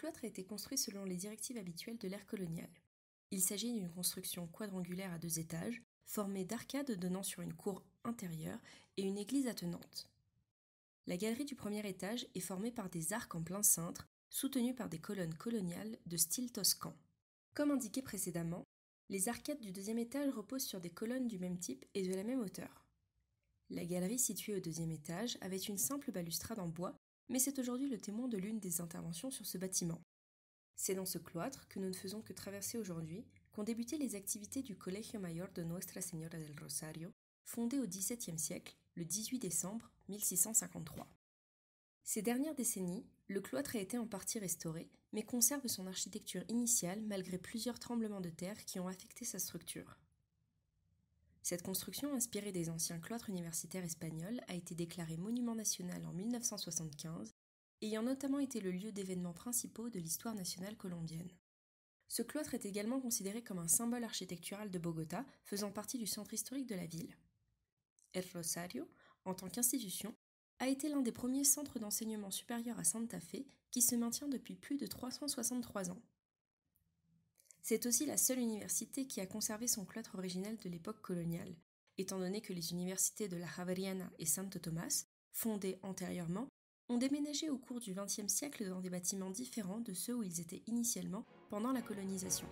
cloître a été construit selon les directives habituelles de l'ère coloniale. Il s'agit d'une construction quadrangulaire à 2 étages, formée d'arcades donnant sur une cour intérieure et une église attenante. La galerie du premier étage est formée par des arcs en plein cintre, soutenus par des colonnes coloniales de style toscan. Comme indiqué précédemment, les arcades du deuxième étage reposent sur des colonnes du même type et de la même hauteur. La galerie située au deuxième étage avait une simple balustrade en bois, mais c'est aujourd'hui le témoin de l'une des interventions sur ce bâtiment. C'est dans ce cloître, que nous ne faisons que traverser aujourd'hui, qu'ont débuté les activités du Colegio Mayor de Nuestra Señora del Rosario, fondé au XVIIe siècle, le 18 décembre 1653. Ces dernières décennies, le cloître a été en partie restauré, mais conserve son architecture initiale malgré plusieurs tremblements de terre qui ont affecté sa structure. Cette construction, inspirée des anciens cloîtres universitaires espagnols, a été déclarée monument national en 1975, ayant notamment été le lieu d'événements principaux de l'histoire nationale colombienne. Ce cloître est également considéré comme un symbole architectural de Bogota, faisant partie du centre historique de la ville. El Rosario, en tant qu'institution, a été l'un des premiers centres d'enseignement supérieur à Santa Fe qui se maintient depuis plus de 363 ans. C'est aussi la seule université qui a conservé son cloître originel de l'époque coloniale, étant donné que les universités de la Javeriana et Santo Tomás, fondées antérieurement, ont déménagé au cours du XXe siècle dans des bâtiments différents de ceux où ils étaient initialement pendant la colonisation.